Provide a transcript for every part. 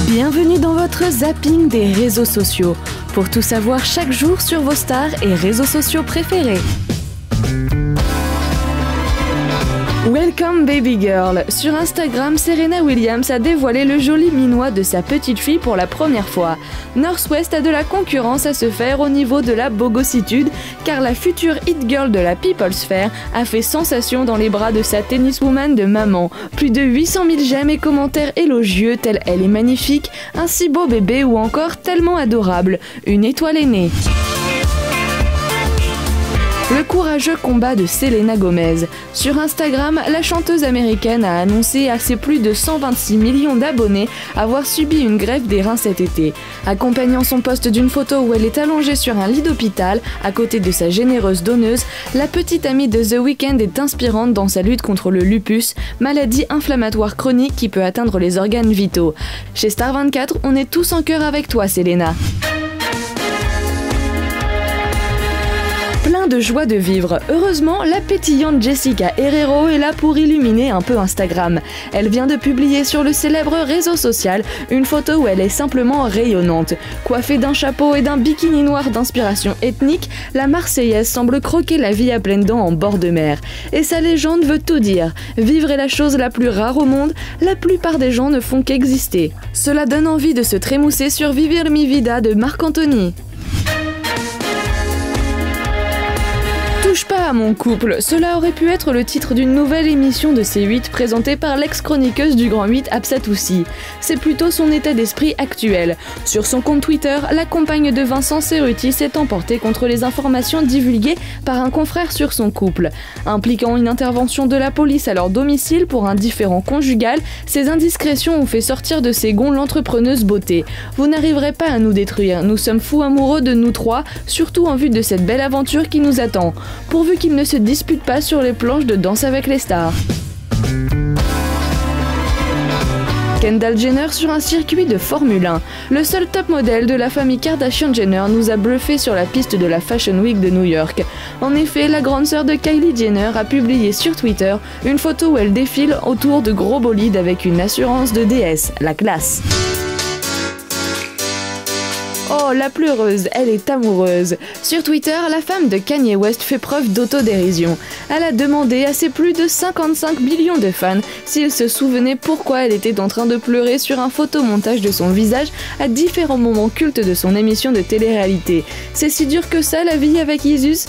Bienvenue dans votre zapping des réseaux sociaux, pour tout savoir chaque jour sur vos stars et réseaux sociaux préférés. Welcome baby girl. Sur Instagram, Serena Williams a dévoilé le joli minois de sa petite fille pour la première fois. North West a de la concurrence à se faire au niveau de la bogossitude, car la future hit girl de la People Sphere a fait sensation dans les bras de sa tenniswoman de maman. Plus de 800 000 j'aime et commentaires élogieux tels elle est magnifique, un si beau bébé ou encore tellement adorable, une étoile est née. Le courageux combat de Selena Gomez. Sur Instagram, la chanteuse américaine a annoncé à ses plus de 126 millions d'abonnés avoir subi une greffe des reins cet été. Accompagnant son post d'une photo où elle est allongée sur un lit d'hôpital, à côté de sa généreuse donneuse, la petite amie de The Weeknd est inspirante dans sa lutte contre le lupus, maladie inflammatoire chronique qui peut atteindre les organes vitaux. Chez Star 24, on est tous en cœur avec toi, Selena. Plein de joie de vivre. Heureusement, la pétillante Jessica Herrero est là pour illuminer un peu Instagram. Elle vient de publier sur le célèbre réseau social une photo où elle est simplement rayonnante. Coiffée d'un chapeau et d'un bikini noir d'inspiration ethnique, la Marseillaise semble croquer la vie à pleines dents en bord de mer. Et sa légende veut tout dire. Vivre est la chose la plus rare au monde, la plupart des gens ne font qu'exister. Cela donne envie de se trémousser sur Vivir mi vida de Marc Anthony. Touche pas à mon couple, cela aurait pu être le titre d'une nouvelle émission de C8 présentée par l'ex-chroniqueuse du Grand 8 Absatoussi. C'est plutôt son état d'esprit actuel. Sur son compte Twitter, la compagne de Vincent Cerruti s'est emportée contre les informations divulguées par un confrère sur son couple. Impliquant une intervention de la police à leur domicile pour un différend conjugal, ces indiscrétions ont fait sortir de ses gonds l'entrepreneuse beauté. Vous n'arriverez pas à nous détruire, nous sommes fous amoureux de nous trois, surtout en vue de cette belle aventure qui nous attend. Pourvu qu'ils ne se disputent pas sur les planches de Danse avec les stars. Kendall Jenner sur un circuit de Formule 1. Le seul top modèle de la famille Kardashian-Jenner nous a bluffé sur la piste de la Fashion Week de New York. En effet, la grande sœur de Kylie Jenner a publié sur Twitter une photo où elle défile autour de gros bolides avec une assurance de déesse, la classe. Oh, la pleureuse, elle est amoureuse. Sur Twitter, la femme de Kanye West fait preuve d'autodérision. Elle a demandé à ses plus de 55 millions de fans s'ils se souvenaient pourquoi elle était en train de pleurer sur un photomontage de son visage à différents moments cultes de son émission de télé-réalité. C'est si dur que ça, la vie avec Jesus ?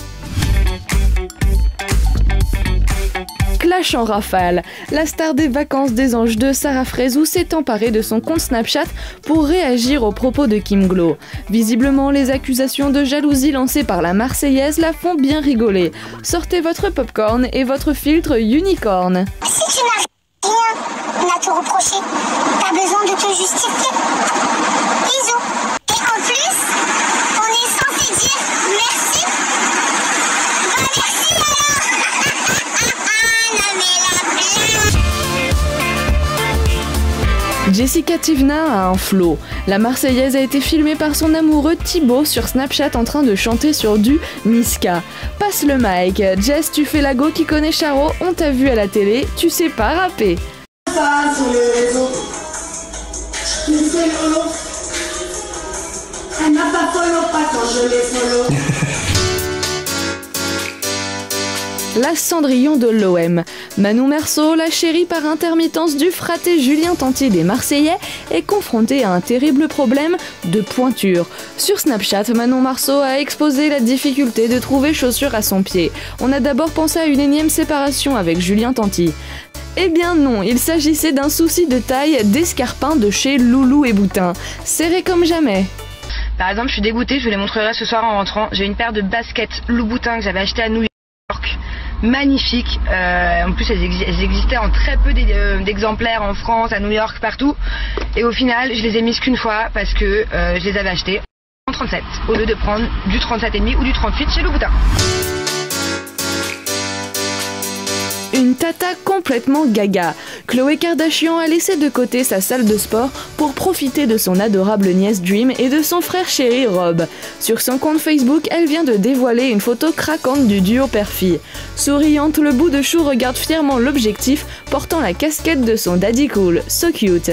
Clash en rafale. La star des vacances des Anges 2, Sarah Frézou, s'est emparée de son compte Snapchat pour réagir aux propos de Kim Glow. Visiblement, les accusations de jalousie lancées par la Marseillaise la font bien rigoler. Sortez votre popcorn et votre filtre unicorn. Si tu n'as rien à te reprocher, t'as besoin de te justifier. Bisous. Et en plus, on est censé dire merci. Bah merci alors. Jessica Tivna a un flow. La Marseillaise a été filmée par son amoureux Thibaut sur Snapchat en train de chanter sur du Niska. Passe le mic, Jess, tu fais la go qui connaît Charo, on t'a vu à la télé, tu sais pas rapper. Ça sur les réseaux. Tu fais Lolo. Elle m'a pas follow pas quand je l'ai follow. La Cendrillon de l'OM. Manon Merceau, la chérie par intermittence du fraté Julien Tanti des Marseillais, est confrontée à un terrible problème de pointure. Sur Snapchat, Manon Marceau a exposé la difficulté de trouver chaussures à son pied. On a d'abord pensé à une énième séparation avec Julien Tanti. Eh bien non, il s'agissait d'un souci de taille d'escarpin de chez Loulou et Boutin. Serré comme jamais. Par exemple, je suis dégoûtée, je vous les montrerai ce soir en rentrant. J'ai une paire de baskets Louboutin que j'avais achetées à New York. Magnifiques. En plus, elles existaient en très peu d'exemplaires en France, à New York, partout. Et au final, je les ai mises qu'une fois parce que je les avais achetées en 37 au lieu de prendre du 37,5 ou du 38 chez Louboutin. Une tata complètement gaga. Khloé Kardashian a laissé de côté sa salle de sport pour profiter de son adorable nièce Dream et de son frère chéri Rob. Sur son compte Facebook, elle vient de dévoiler une photo craquante du duo père-fille. Souriante, le bout de chou regarde fièrement l'objectif, portant la casquette de son daddy cool. So cute.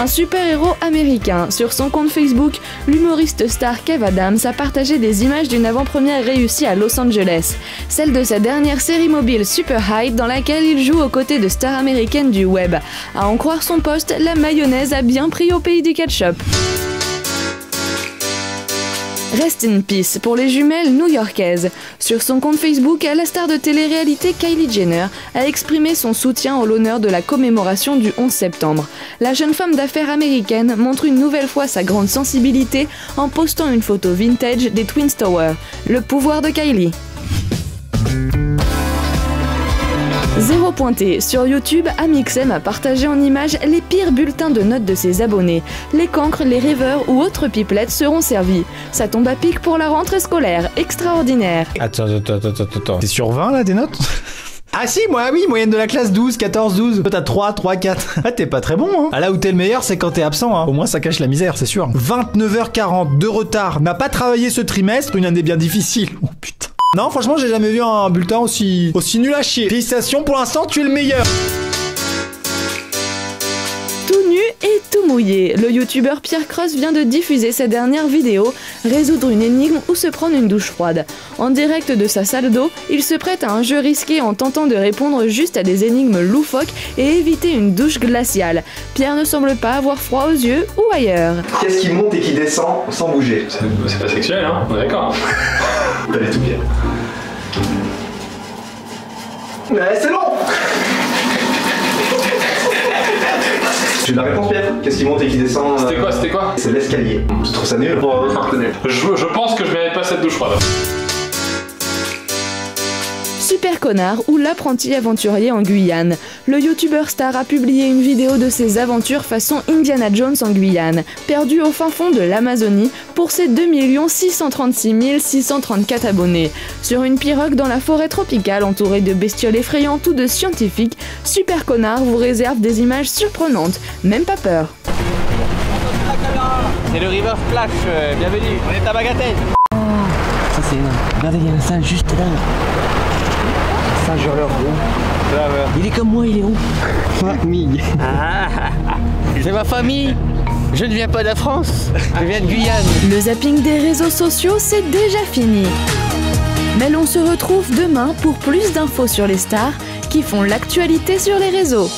Un super-héros américain. Sur son compte Facebook, l'humoriste star Kev Adams a partagé des images d'une avant-première réussie à Los Angeles. Celle de sa dernière série mobile Super High dans laquelle il joue aux côtés de stars américaines du web. À en croire son post, la mayonnaise a bien pris au pays du ketchup. Rest in peace pour les jumelles new-yorkaises. Sur son compte Facebook, la star de télé-réalité Kylie Jenner a exprimé son soutien en l'honneur de la commémoration du 11 septembre. La jeune femme d'affaires américaine montre une nouvelle fois sa grande sensibilité en postant une photo vintage des Twin Towers. Le pouvoir de Kylie. 0 pointé. Sur YouTube, Amixem a partagé en images les pires bulletins de notes de ses abonnés. Les cancres, les rêveurs ou autres pipelettes seront servis. Ça tombe à pic pour la rentrée scolaire. Extraordinaire. Attends. T'es sur 20 là, tes notes? Ah si, moi oui, moyenne de la classe 12, 14, 12. Toi t'as 3, 4. Ah t'es pas très bon, hein. Ah là où t'es le meilleur, c'est quand t'es absent, hein. Au moins ça cache la misère, c'est sûr. 29h40 de retard. N'a pas travaillé ce trimestre, une année bien difficile. Oh putain. Non, franchement, j'ai jamais vu un bulletin aussi nul à chier. Félicitations, pour l'instant, tu es le meilleur. Tout nu et tout mouillé, le youtubeur Pierre Cross vient de diffuser sa dernière vidéo, résoudre une énigme ou se prendre une douche froide. En direct de sa salle d'eau, il se prête à un jeu risqué en tentant de répondre juste à des énigmes loufoques et éviter une douche glaciale. Pierre ne semble pas avoir froid aux yeux ou ailleurs. Qu'est-ce qui monte et qui descend sans bouger? C'est pas sexuel, hein? On est d'accord. T'avais tout bien. Mais c'est long. J'ai la réponse, Pierre. Qu'est-ce qui monte et qui descend? C'était quoi? C'est l'escalier. Je trouve ça nul. Je pense que je mérite pas cette douche froide. Super Connard ou l'apprenti aventurier en Guyane. Le youtubeur star a publié une vidéo de ses aventures façon Indiana Jones en Guyane, perdu au fin fond de l'Amazonie pour ses 2 636 634 abonnés. Sur une pirogue dans la forêt tropicale entourée de bestioles effrayantes ou de scientifiques, Super Connard vous réserve des images surprenantes, même pas peur. C'est le River Splash, bienvenue, on est à Bagatelle. Oh, ça c'est énorme. Regardez, il y a un singe juste là. Un singe hurleur gros. Il est comme moi, il est où? Famille. C'est ma famille. Je ne viens pas de la France, je viens de Guyane. Le zapping des réseaux sociaux, c'est déjà fini. Mais l'on se retrouve demain pour plus d'infos sur les stars qui font l'actualité sur les réseaux.